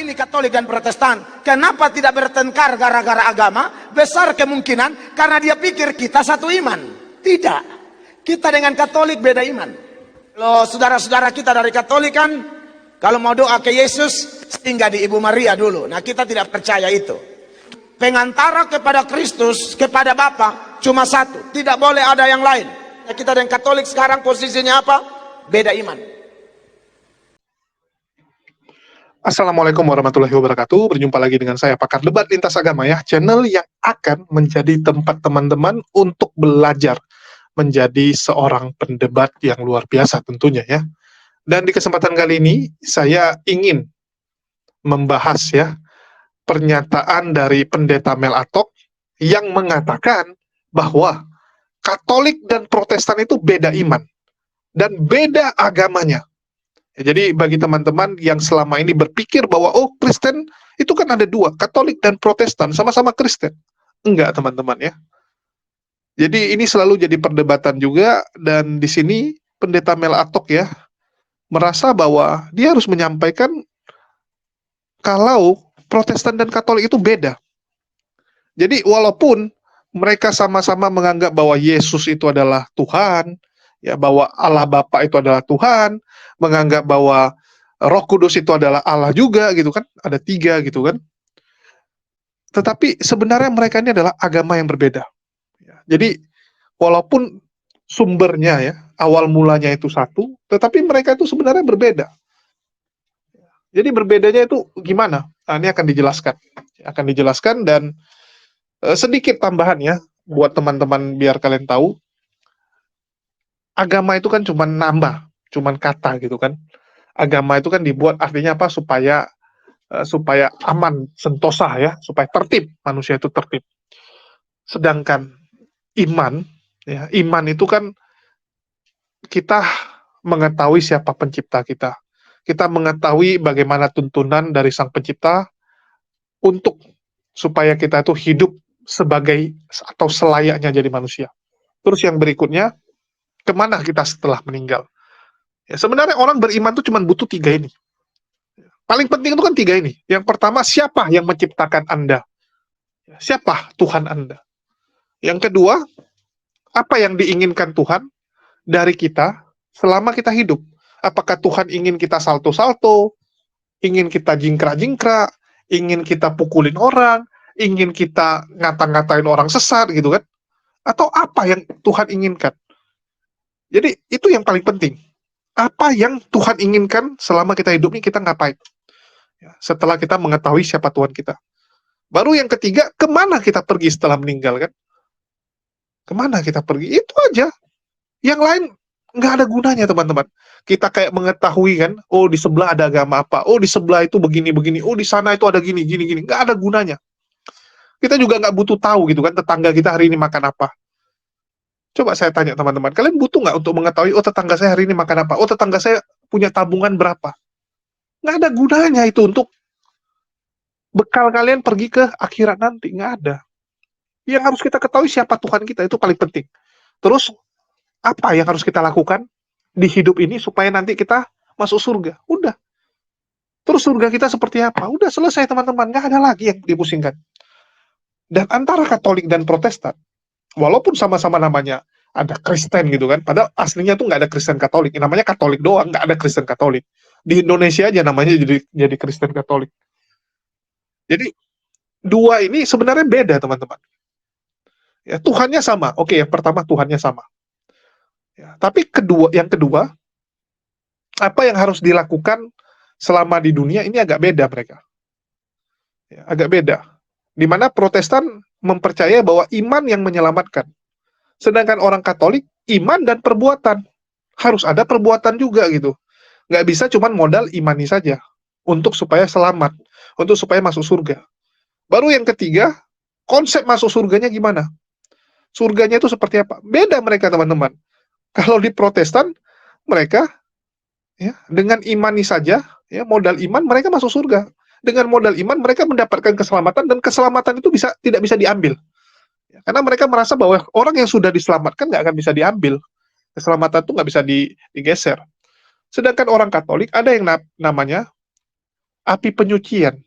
ini Katolik dan Protestan. Kenapa tidak bertengkar gara-gara agama? Besar kemungkinan karena dia pikir kita satu iman. Tidak. Kita dengan Katolik beda iman. Loh, saudara-saudara kita dari Katolik kan, kalau mau doa ke Yesus, singgah di Ibu Maria dulu. Nah, kita tidak percaya itu. Pengantara kepada Kristus, kepada Bapa, cuma satu. Tidak boleh ada yang lain. Kita dengan Katolik sekarang posisinya apa? Beda iman. Assalamualaikum warahmatullahi wabarakatuh. Berjumpa lagi dengan saya, Pakar Debat Lintas Agama ya, channel yang akan menjadi tempat teman-teman untuk belajar menjadi seorang pendebat yang luar biasa tentunya ya. Dan di kesempatan kali ini saya ingin membahas ya pernyataan dari Pendeta Mel Atok yang mengatakan bahwa Katolik dan Protestan itu beda iman dan beda agamanya. Ya, jadi bagi teman-teman yang selama ini berpikir bahwa oh Kristen itu kan ada dua, Katolik dan Protestan sama-sama Kristen. Enggak teman-teman ya. Jadi ini selalu jadi perdebatan juga, dan di sini Pendeta Mel Atok ya merasa bahwa dia harus menyampaikan kalau Protestan dan Katolik itu beda. Jadi walaupun mereka sama-sama menganggap bahwa Yesus itu adalah Tuhan, ya, bahwa Allah Bapa itu adalah Tuhan, menganggap bahwa Roh Kudus itu adalah Allah juga gitu kan, ada tiga gitu kan. Tetapi sebenarnya mereka ini adalah agama yang berbeda. Jadi walaupun sumbernya ya, awal mulanya itu satu, tetapi mereka itu sebenarnya berbeda. Jadi berbedanya itu gimana? Nah, ini akan dijelaskan dan sedikit tambahan ya buat teman-teman biar kalian tahu. Agama itu kan cuma nambah, cuma kata gitu kan. Agama itu kan dibuat artinya apa? Supaya aman, sentosa ya, supaya tertib, manusia itu tertib. Sedangkan iman, ya, iman itu kan kita mengetahui siapa pencipta kita. Kita mengetahui bagaimana tuntunan dari Sang Pencipta untuk supaya kita itu hidup sebagai atau selayaknya jadi manusia. Terus yang berikutnya, kemana kita setelah meninggal? Ya, sebenarnya orang beriman itu cuma butuh tiga ini. Paling penting itu kan tiga ini. Yang pertama, siapa yang menciptakan Anda? Siapa Tuhan Anda? Yang kedua, apa yang diinginkan Tuhan dari kita selama kita hidup? Apakah Tuhan ingin kita salto-salto, ingin kita jingkrak-jingkrak, ingin kita pukulin orang, ingin kita ngata-ngatain orang sesat gitu kan? Atau apa yang Tuhan inginkan? Jadi itu yang paling penting. Apa yang Tuhan inginkan selama kita hidup ini, kita ngapain? Ya, setelah kita mengetahui siapa Tuhan kita. Baru yang ketiga, kemana kita pergi setelah meninggal kan? Kemana kita pergi? Itu aja. Yang lain nggak ada gunanya teman-teman. Kita kayak mengetahui kan, oh di sebelah ada agama apa, oh di sebelah itu begini-begini, oh di sana itu ada gini-gini, nggak ada gunanya. Kita juga nggak butuh tahu gitu kan, tetangga kita hari ini makan apa. Coba saya tanya teman-teman, kalian butuh nggak untuk mengetahui, oh tetangga saya hari ini makan apa, oh tetangga saya punya tabungan berapa. Nggak ada gunanya itu untuk bekal kalian pergi ke akhirat nanti, nggak ada. Yang harus kita ketahui siapa Tuhan kita, itu paling penting. Terus, apa yang harus kita lakukan di hidup ini supaya nanti kita masuk surga? Udah. Terus surga kita seperti apa? Udah selesai teman-teman, nggak ada lagi yang dipusingkan. Dan antara Katolik dan Protestan, walaupun sama-sama namanya ada Kristen gitu kan, padahal aslinya tuh nggak ada Kristen Katolik, namanya Katolik doang, nggak ada Kristen Katolik. Di Indonesia aja namanya jadi Kristen Katolik. Jadi dua ini sebenarnya beda teman-teman. Ya, Tuhannya sama. Oke, yang pertama Tuhannya sama. Ya, tapi yang kedua, apa yang harus dilakukan selama di dunia ini agak beda mereka. Ya, agak beda. Di mana Protestan mempercayai bahwa iman yang menyelamatkan. Sedangkan orang Katolik, iman dan perbuatan. Harus ada perbuatan juga gitu. Nggak bisa cuma modal imani saja. Untuk supaya selamat. Untuk supaya masuk surga. Baru yang ketiga, konsep masuk surganya gimana? Surganya itu seperti apa? Beda mereka teman-teman. Kalau di Protestan, mereka ya dengan imani saja, ya modal iman mereka masuk surga. Dengan modal iman mereka mendapatkan keselamatan, dan keselamatan itu tidak bisa diambil. Ya, karena mereka merasa bahwa orang yang sudah diselamatkan nggak akan bisa diambil. Keselamatan itu nggak bisa digeser. Sedangkan orang Katolik ada yang namanya api penyucian.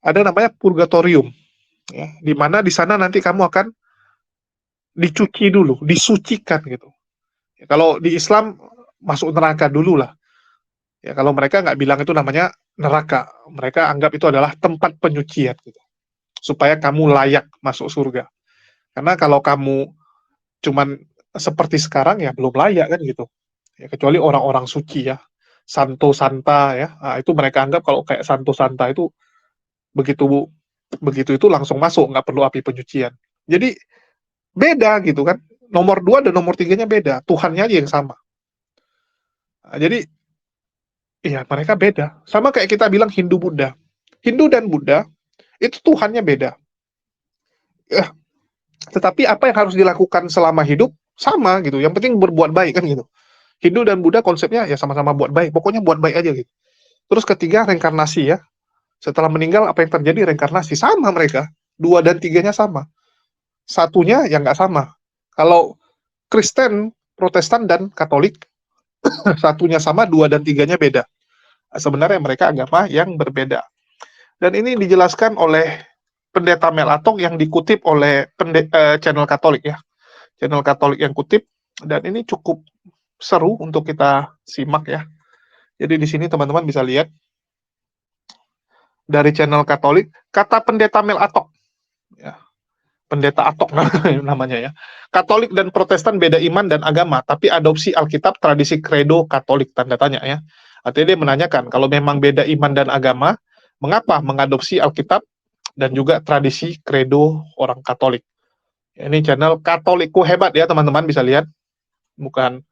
Ada namanya purgatorium, ya, di mana di sana nanti kamu akan dicuci dulu, disucikan gitu. Ya, kalau di Islam masuk neraka dulu lah. Ya, kalau mereka nggak bilang itu namanya neraka, mereka anggap itu adalah tempat penyucian gitu, supaya kamu layak masuk surga. Karena kalau kamu cuman seperti sekarang ya belum layak kan gitu. Ya, kecuali orang-orang suci ya, santo santa ya, nah, itu mereka anggap kalau kayak santo santa itu begitu begitu itu langsung masuk, nggak perlu api penyucian. Jadi beda gitu kan. Nomor 2 dan nomor 3-nya beda, Tuhannya aja yang sama. Nah, jadi ya mereka beda. Sama kayak kita bilang Hindu Buddha. Hindu dan Buddha itu Tuhannya beda. Ya, tetapi apa yang harus dilakukan selama hidup sama gitu. Yang penting berbuat baik kan gitu. Hindu dan Buddha konsepnya ya sama-sama buat baik. Pokoknya buat baik aja gitu. Terus ketiga reinkarnasi ya. Setelah meninggal apa yang terjadi reinkarnasi sama mereka. 2 dan 3-nya sama. Satunya yang nggak sama. Kalau Kristen, Protestan dan Katolik satunya sama, 2 dan 3-nya beda. Sebenarnya mereka agama yang berbeda. Dan ini dijelaskan oleh Pendeta Mel Atong yang dikutip oleh channel Katolik ya. Channel Katolik yang kutip, dan ini cukup seru untuk kita simak ya. Jadi di sini teman-teman bisa lihat dari channel Katolik, kata Pendeta Mel Atong ya. Pendeta Atok namanya ya. Katolik dan Protestan beda iman dan agama, tapi adopsi Alkitab tradisi kredo Katolik, tanda tanya ya. Artinya dia menanyakan, kalau memang beda iman dan agama, mengapa mengadopsi Alkitab dan juga tradisi kredo orang Katolik? Ini channel Katolikku hebat ya teman-teman, bisa lihat. Bukan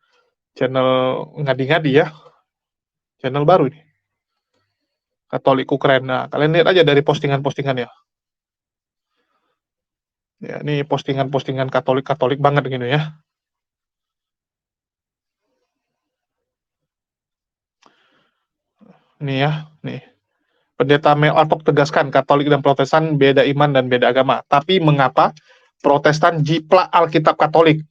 channel ngadi-ngadi ya. Channel baru ini. Katolikku keren. Nah, kalian lihat aja dari postingan-postingannya. Ya, ini postingan-postingan Katolik-Katolik banget gitu ya. Ini ya, nih. Pendeta Mel Atong tegaskan Katolik dan Protestan beda iman dan beda agama. Tapi mengapa Protestan jiplak Alkitab Katolik?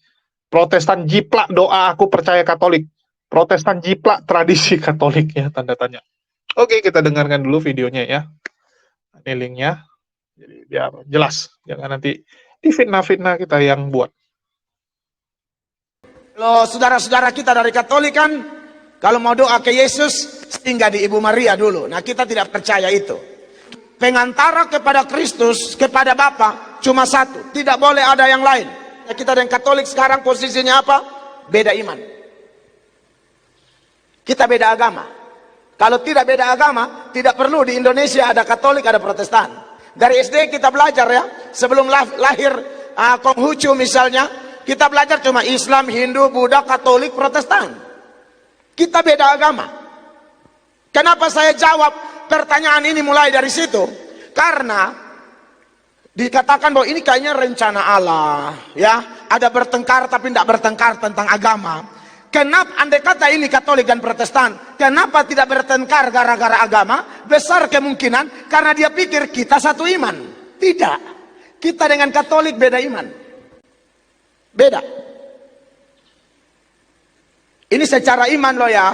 Protestan jiplak doa aku percaya Katolik. Protestan jiplak tradisi Katolik ya, tanda tanya. Oke, kita dengarkan dulu videonya ya. Ini linknya. Jadi biar jelas, jangan nanti difitnah-fitnah kita yang buat. Kalau saudara-saudara kita dari Katolik kan, kalau mau doa ke Yesus, singgah di Ibu Maria dulu. Nah, kita tidak percaya itu. Pengantara kepada Kristus, kepada Bapa, cuma satu. Tidak boleh ada yang lain. Nah, kita dan Katolik sekarang posisinya apa? Beda iman. Kita beda agama. Kalau tidak beda agama, tidak perlu di Indonesia ada Katolik, ada Protestan. Dari SD kita belajar ya, sebelum lahir Konghucu misalnya, kita belajar cuma Islam, Hindu, Buddha, Katolik, Protestan. Kita beda agama. Kenapa saya jawab pertanyaan ini mulai dari situ? Karena dikatakan bahwa ini kayaknya rencana Allah, ya, ada bertengkar tapi tidak bertengkar tentang agama. Kenapa andai kata ini Katolik dan Protestan, kenapa tidak bertengkar gara-gara agama? Besar kemungkinan karena dia pikir kita satu iman. Tidak. Kita dengan Katolik beda iman. Beda. Ini secara iman loh ya.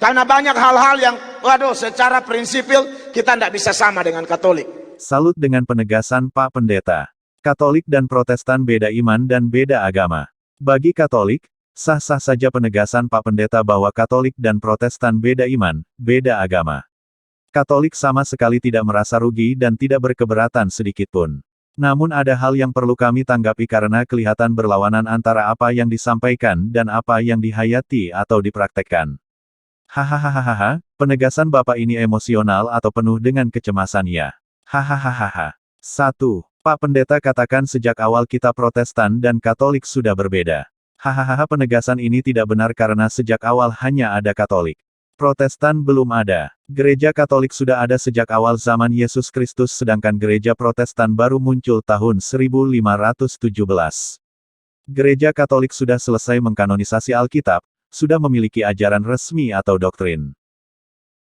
Karena banyak hal-hal yang waduh secara prinsipil kita tidak bisa sama dengan Katolik. Salut dengan penegasan Pak Pendeta. Katolik dan Protestan beda iman dan beda agama. Bagi Katolik, sah-sah saja penegasan Pak Pendeta bahwa Katolik dan Protestan beda iman, beda agama. Katolik sama sekali tidak merasa rugi dan tidak berkeberatan sedikitpun. Namun ada hal yang perlu kami tanggapi karena kelihatan berlawanan antara apa yang disampaikan dan apa yang dihayati atau dipraktekkan. Hahaha, penegasan Bapak ini emosional atau penuh dengan kecemasan ya. Hahaha. 1. Pak Pendeta katakan sejak awal kita Protestan dan Katolik sudah berbeda. Hahaha, penegasan ini tidak benar karena sejak awal hanya ada Katolik. Protestan belum ada. Gereja Katolik sudah ada sejak awal zaman Yesus Kristus sedangkan gereja Protestan baru muncul tahun 1517. Gereja Katolik sudah selesai mengkanonisasi Alkitab, sudah memiliki ajaran resmi atau doktrin.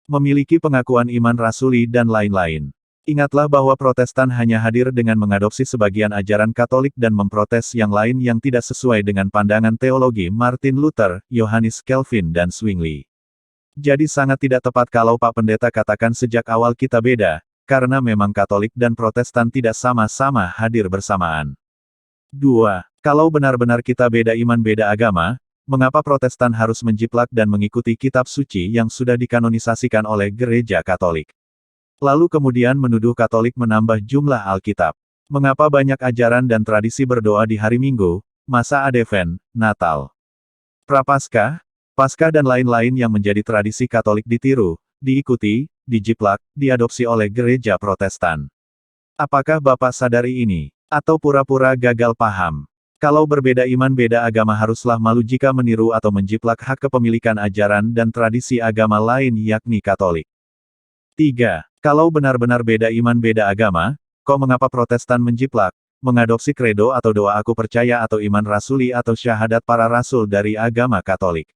Memiliki pengakuan iman rasuli dan lain-lain. Ingatlah bahwa Protestan hanya hadir dengan mengadopsi sebagian ajaran Katolik dan memprotes yang lain yang tidak sesuai dengan pandangan teologi Martin Luther, Johannes Calvin dan Zwingli. Jadi sangat tidak tepat kalau Pak Pendeta katakan sejak awal kita beda, karena memang Katolik dan Protestan tidak sama-sama hadir bersamaan. 2. Kalau benar-benar kita beda iman beda agama, mengapa Protestan harus menjiplak dan mengikuti kitab suci yang sudah dikanonisasikan oleh Gereja Katolik? Lalu kemudian menuduh Katolik menambah jumlah Alkitab. Mengapa banyak ajaran dan tradisi berdoa di hari Minggu, masa Advent, Natal, Prapaskah, Paskah dan lain-lain yang menjadi tradisi Katolik ditiru, diikuti, dijiplak, diadopsi oleh Gereja Protestan? Apakah Bapak sadari ini? Atau pura-pura gagal paham? Kalau berbeda iman beda agama haruslah malu jika meniru atau menjiplak hak kepemilikan ajaran dan tradisi agama lain yakni Katolik. 3. Kalau benar-benar beda iman beda agama, kok mengapa Protestan menjiplak, mengadopsi kredo atau doa aku percaya atau iman rasuli atau syahadat para rasul dari agama Katolik?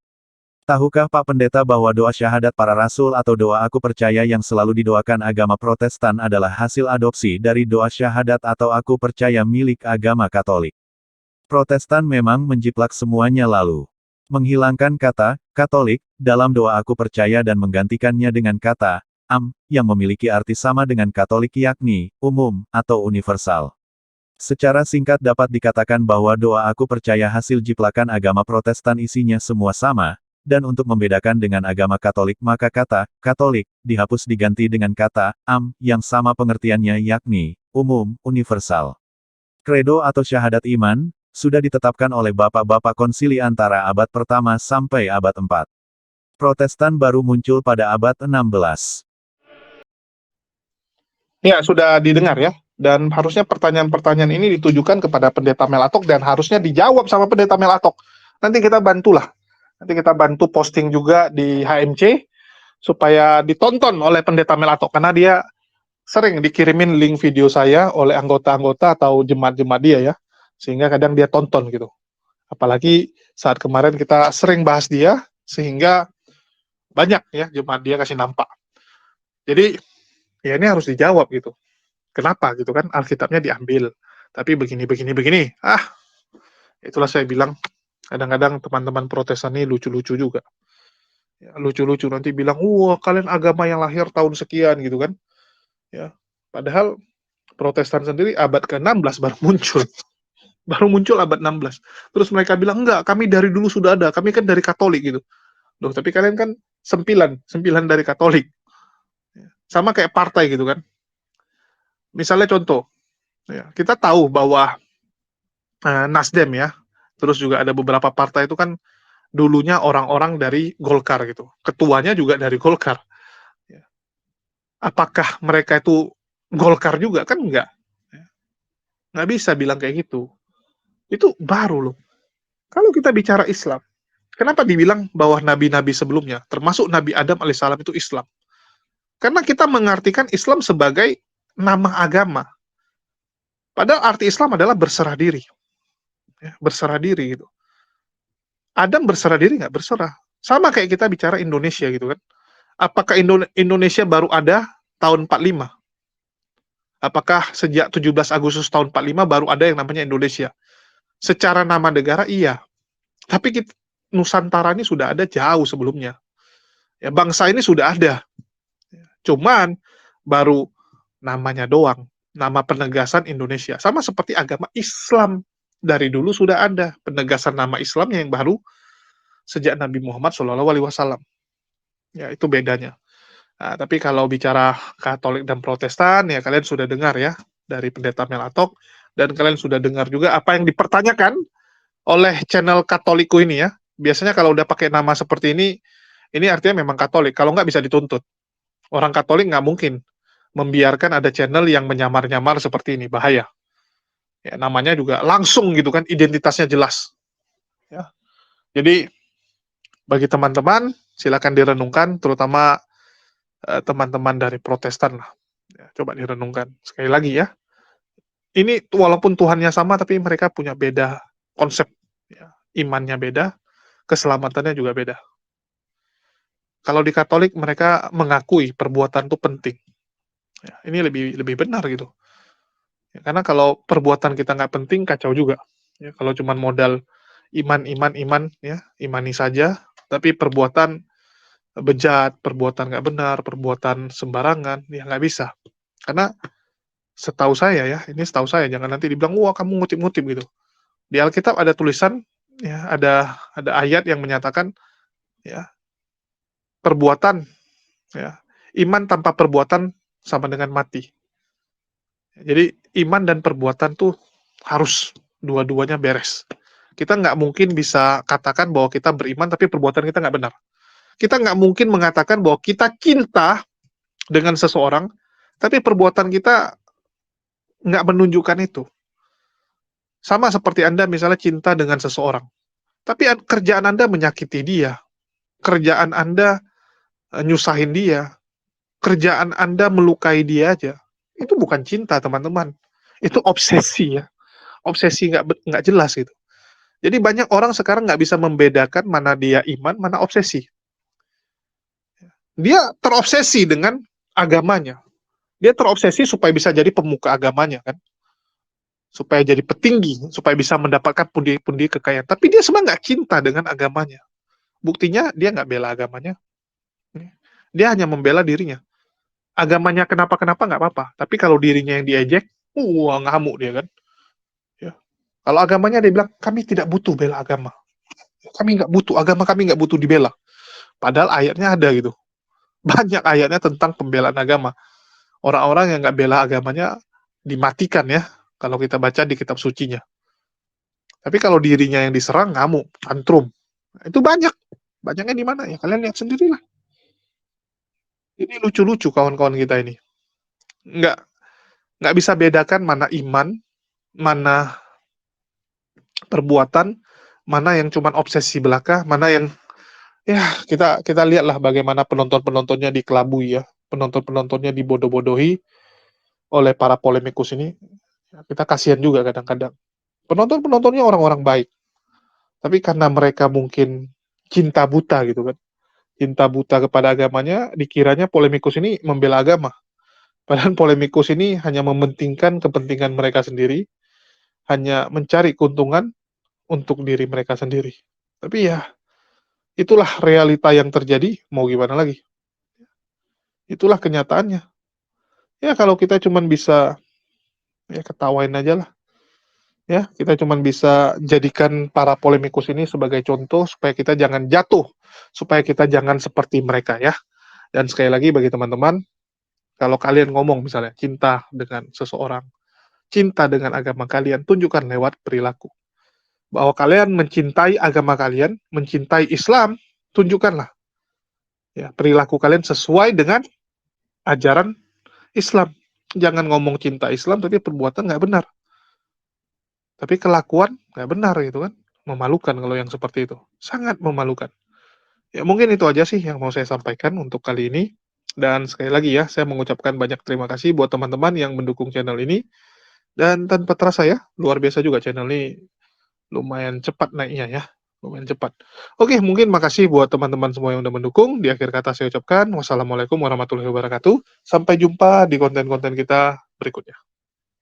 Tahukah Pak Pendeta bahwa doa syahadat para rasul atau doa aku percaya yang selalu didoakan agama Protestan adalah hasil adopsi dari doa syahadat atau aku percaya milik agama Katolik? Protestan memang menjiplak semuanya lalu menghilangkan kata Katolik dalam doa aku percaya dan menggantikannya dengan kata yang memiliki arti sama dengan Katolik yakni umum atau universal. Secara singkat dapat dikatakan bahwa doa aku percaya hasil jiplakan agama Protestan isinya semua sama, dan untuk membedakan dengan agama Katolik maka kata Katolik dihapus diganti dengan kata yang sama pengertiannya yakni umum, universal. Kredo atau syahadat iman sudah ditetapkan oleh bapak-bapak konsili antara abad pertama sampai abad 4. Protestan baru muncul pada abad 16. Ya, sudah didengar ya. Dan harusnya pertanyaan-pertanyaan ini ditujukan kepada Pendeta Melatok dan harusnya dijawab sama Pendeta Melatok. Nanti kita bantulah. Nanti kita bantu posting juga di HMC supaya ditonton oleh Pendeta Melatok karena dia sering dikirimin link video saya oleh anggota-anggota atau jemaat-jemaat dia ya. Sehingga kadang dia tonton gitu. Apalagi saat kemarin kita sering bahas dia sehingga banyak ya jemaat dia kasih nampak. Jadi ya ini harus dijawab gitu. Kenapa gitu kan Alkitabnya diambil tapi begini. Itulah saya bilang kadang-kadang teman-teman Protestan ini lucu-lucu juga. Ya, lucu-lucu nanti bilang, wah kalian agama yang lahir tahun sekian gitu kan. Ya, padahal Protestan sendiri abad ke-16 baru muncul. Baru muncul abad 16. Terus mereka bilang, enggak, kami dari dulu sudah ada, kami kan dari Katolik gitu. Loh, tapi kalian kan sempilan dari Katolik. Sama kayak partai gitu kan. Misalnya contoh, ya, kita tahu bahwa Nasdem ya, terus juga ada beberapa partai itu kan dulunya orang-orang dari Golkar gitu. Ketuanya juga dari Golkar. Ya. Apakah mereka itu Golkar juga? Kan enggak. Ya. Nggak bisa bilang kayak gitu. Itu baru loh. Kalau kita bicara Islam, kenapa dibilang bahwa nabi-nabi sebelumnya, termasuk Nabi Adam alaihissalam itu Islam? Karena kita mengartikan Islam sebagai nama agama. Padahal arti Islam adalah berserah diri. Ya, berserah diri gitu. Adam berserah diri nggak? Berserah. Sama kayak kita bicara Indonesia gitu kan. Apakah Indonesia baru ada tahun 45? Apakah sejak 17 Agustus tahun 45 baru ada yang namanya Indonesia? Secara nama negara iya. Tapi kita, Nusantara ini sudah ada jauh sebelumnya. Ya, bangsa ini sudah ada. Cuman baru namanya doang. Nama penegasan Indonesia. Sama seperti agama Islam. Dari dulu sudah ada penegasan nama Islam yang baru sejak Nabi Muhammad SAW. Ya, itu bedanya. Nah, tapi kalau bicara Katolik dan Protestan, ya kalian sudah dengar ya dari Pendeta Melatok, dan kalian sudah dengar juga apa yang dipertanyakan oleh channel Katoliku ini ya. Biasanya kalau udah pakai nama seperti ini artinya memang Katolik. Kalau nggak bisa dituntut. Orang Katolik nggak mungkin membiarkan ada channel yang menyamar-nyamar seperti ini, bahaya. Ya, namanya juga langsung gitu kan, identitasnya jelas. Ya. Jadi bagi teman-teman silakan direnungkan, terutama teman-teman dari Protestan lah. Ya, coba direnungkan sekali lagi ya. Ini walaupun Tuhannya sama, tapi mereka punya beda konsep. Ya. Imannya beda, keselamatannya juga beda. Kalau di Katolik mereka mengakui perbuatan itu penting. Ya, ini lebih benar gitu. Ya, karena kalau perbuatan kita nggak penting, kacau juga. Ya, kalau cuma modal iman ya, imani saja, tapi perbuatan bejat, perbuatan nggak benar, perbuatan sembarangan, ya nggak bisa. Karena setahu saya ya, ini setahu saya, jangan nanti dibilang, wah kamu ngutip-ngutip gitu. Di Alkitab ada tulisan, ya ada ayat yang menyatakan, ya perbuatan, ya iman tanpa perbuatan sama dengan mati. Jadi iman dan perbuatan tuh harus dua-duanya beres. Kita nggak mungkin bisa katakan bahwa kita beriman tapi perbuatan kita nggak benar. Kita nggak mungkin mengatakan bahwa kita cinta dengan seseorang tapi perbuatan kita nggak menunjukkan itu. Sama seperti Anda misalnya cinta dengan seseorang, tapi kerjaan Anda menyakiti dia, kerjaan Anda nyusahin dia, kerjaan Anda melukai dia aja. Itu bukan cinta, teman-teman. Itu obsesi ya. Obsesi nggak jelas gitu. Jadi banyak orang sekarang nggak bisa membedakan mana dia iman, mana obsesi. Dia terobsesi dengan agamanya. Dia terobsesi supaya bisa jadi pemuka agamanya kan. Supaya jadi petinggi, supaya bisa mendapatkan pundi-pundi kekayaan. Tapi dia sebenarnya nggak cinta dengan agamanya. Buktinya dia nggak bela agamanya. Dia hanya membela dirinya. Agamanya kenapa-kenapa nggak apa-apa. Tapi kalau dirinya yang diejek, wah ngamuk dia kan. Ya. Kalau agamanya dia bilang, kami tidak butuh bela agama. Kami nggak butuh, agama kami nggak butuh dibela. Padahal ayatnya ada gitu. Banyak ayatnya tentang pembelaan agama. Orang-orang yang nggak bela agamanya dimatikan ya, kalau kita baca di kitab sucinya. Tapi kalau dirinya yang diserang, ngamuk, tantrum. Nah, itu banyak. Banyaknya di mana ya? Kalian lihat sendirilah. Ini lucu-lucu kawan-kawan kita ini. Nggak, nggak bisa bedakan mana iman, mana perbuatan, mana yang cuman obsesi belaka, mana yang ya kita lihatlah bagaimana penonton-penontonnya dikelabui ya, penonton-penontonnya dibodoh-bodohi oleh para polemikus ini. Kita kasihan juga kadang-kadang. Penonton-penontonnya orang-orang baik, tapi karena mereka mungkin cinta buta gitu kan, cinta buta kepada agamanya, dikiranya polemikus ini membela agama. Padahal polemikus ini hanya mementingkan kepentingan mereka sendiri, hanya mencari keuntungan untuk diri mereka sendiri. Tapi ya, itulah realita yang terjadi, mau gimana lagi. Itulah kenyataannya. Ya kalau kita cuman bisa ya ketawain aja lah. Ya, kita cuman bisa jadikan para polemikus ini sebagai contoh supaya kita jangan jatuh, supaya kita jangan seperti mereka ya. Dan sekali lagi bagi teman-teman, kalau kalian ngomong misalnya cinta dengan seseorang, cinta dengan agama kalian, tunjukkan lewat perilaku. Bahwa kalian mencintai agama kalian, mencintai Islam, tunjukkanlah ya perilaku kalian sesuai dengan ajaran Islam. Jangan ngomong cinta Islam tapi perbuatan nggak benar. Tapi kelakuan nggak benar gitu kan. Memalukan kalau yang seperti itu. Sangat memalukan. Ya mungkin itu aja sih yang mau saya sampaikan untuk kali ini. Dan sekali lagi ya, saya mengucapkan banyak terima kasih buat teman-teman yang mendukung channel ini. Dan tanpa terasa ya, luar biasa juga channel ini lumayan cepat naiknya ya. Lumayan cepat. Oke, mungkin makasih buat teman-teman semua yang udah mendukung. Di akhir kata saya ucapkan wassalamualaikum warahmatullahi wabarakatuh. Sampai jumpa di konten-konten kita berikutnya.